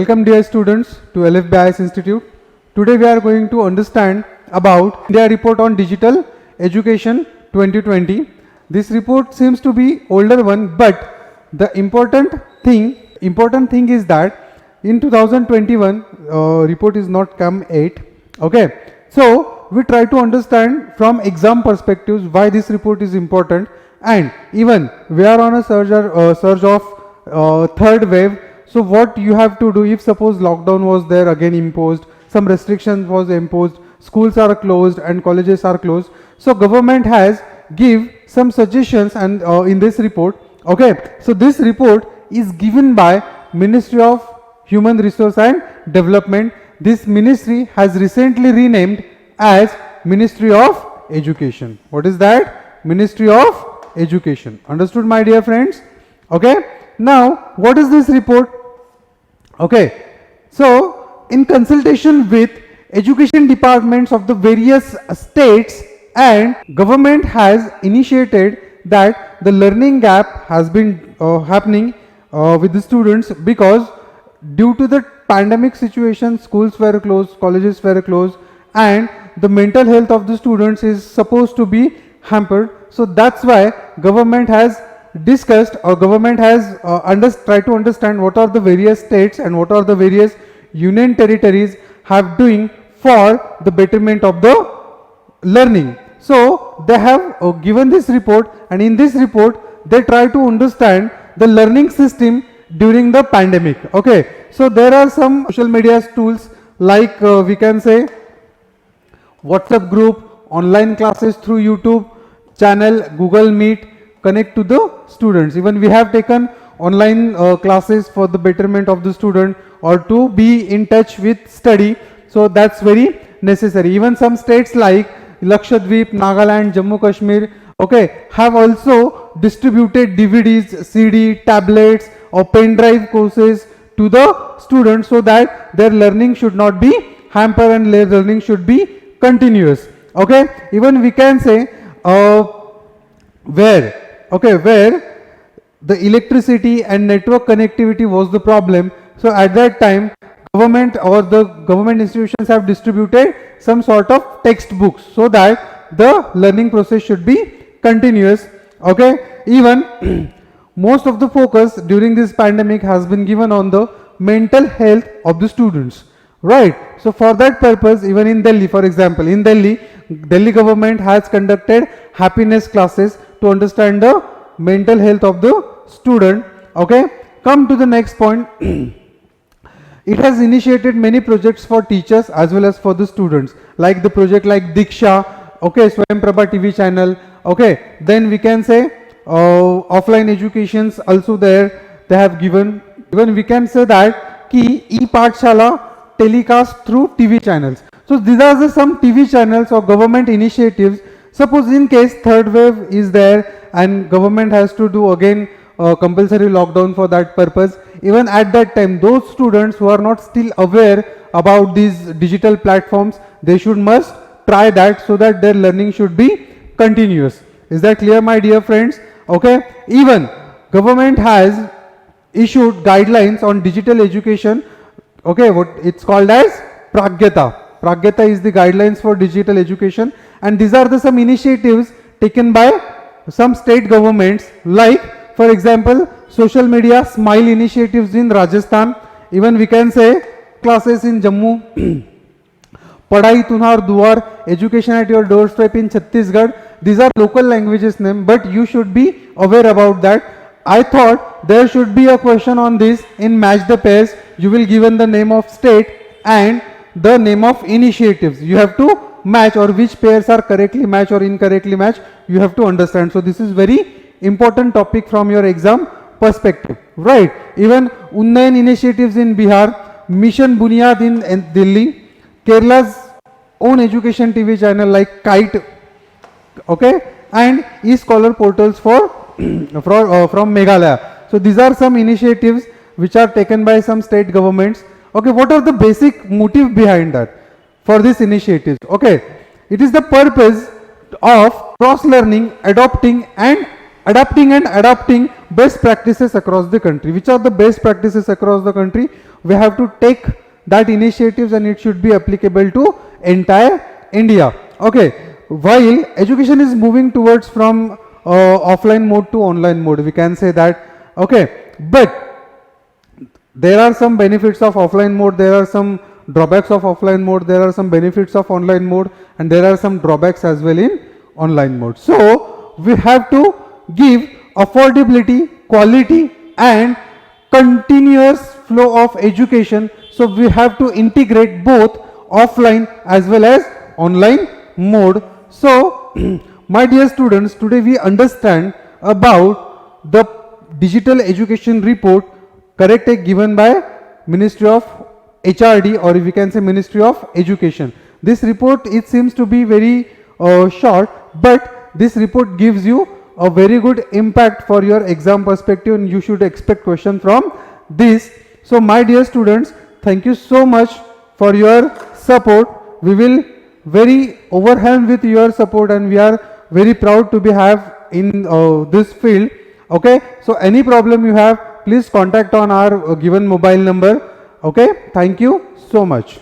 Welcome dear students to LFBIS Institute. Today we are going to understand about India report on digital education 2020. This report seems to be older one, but the important thing is that in 2021 report is not come yet. Okay, so we try to understand from exam perspectives why this report is important, and even we are on a surge of third wave. So what you have to do if suppose lockdown was there again imposed, some restrictions was imposed, schools are closed and colleges are closed. So government has give some suggestions and in this report. Okay, so this report is given by Ministry of Human Resource and Development. This ministry has recently renamed as Ministry of Education. What is that? Ministry of Education. Understood, my dear friends? Okay. Now, what is this report? Okay, so in consultation with education departments of the various states, and government has initiated that the learning gap has been happening with the students, because due to the pandemic situation schools were closed, colleges were closed, and the mental health of the students is supposed to be hampered. So that's why government has discussed, or government has tried to understand what are the various states and what are the various union territories have doing for the betterment of the learning. So they have given this report, and in this report they try to understand the learning system during the pandemic. Okay, so there are some social media tools like we can say WhatsApp group, online classes through YouTube channel, Google Meet, connect to the students. Even we have taken online classes for the betterment of the student, or to be in touch with study. So that's very necessary. Even some states like Lakshadweep, Nagaland, Jammu Kashmir, okay, have also distributed DVDs, CD, tablets or pen drive courses to the students, so that their learning should not be hampered and their learning should be continuous. Okay, even we can say where the electricity and network connectivity was the problem. So at that time government or the government institutions have distributed some sort of textbooks, so that the learning process should be continuous. Okay, even most of the focus during this pandemic has been given on the mental health of the students, right? So for that purpose, even in Delhi, for example, in Delhi government has conducted happiness classes to understand the mental health of the student. Okay, come to the next point. It has initiated many projects for teachers as well as for the students, like the project like Diksha, okay, Swayam Prabha TV channel. Okay, then we can say offline educations also there they have given. Even we can say that ki e-Pathshala telecast through TV channels. So these are the some TV channels or government initiatives. Suppose in case third wave is there and government has to do again compulsory lockdown for that purpose, even at that time those students who are not still aware about these digital platforms, they must try that, so that their learning should be continuous. Is that clear, my dear friends? Okay, even government has issued guidelines on digital education. Okay, what it's called as Pragyata is the guidelines for digital education, and these are the some initiatives taken by some state governments, like for example social media smile initiatives in Rajasthan. Even we can say classes in Jammu, Padhai Tunar Duar, education at your doorstep in Chhattisgarh. These are local languages name, but you should be aware about that. I thought there should be a question on this in Match the Pairs. You will given the name of state and the name of initiatives. You have to match, or which pairs are correctly matched or incorrectly matched, you have to understand. So this is very important topic from your exam perspective, right? Even Unnayan initiatives in Bihar, Mission Bunyad in Delhi, Kerala's own education TV channel like Kite, okay, and e-scholar portals for from Meghalaya. So these are some initiatives which are taken by some state governments. Okay, what are the basic motive behind that for this initiative? Okay, it is the purpose of cross learning, adopting and adapting and adopting best practices across the country. Which are the best practices across the country? We have to take that initiatives and it should be applicable to entire India. Okay, while education is moving towards from offline mode to online mode, we can say that. Okay, but there are some benefits of offline mode, there are some drawbacks of offline mode, there are some benefits of online mode, and there are some drawbacks as well in online mode. So we have to give affordability, quality and continuous flow of education. So we have to integrate both offline as well as online mode. So my dear students, today we understand about the digital education report correct given by Ministry of HRD, or we can say Ministry of Education. This report, it seems to be very short, but this report gives you a very good impact for your exam perspective and you should expect question from this. So my dear students, thank you so much for your support. We will very overwhelmed with your support and we are very proud to be have in this field. Okay, so any problem you have, please contact on our given mobile number. Okay, thank you so much.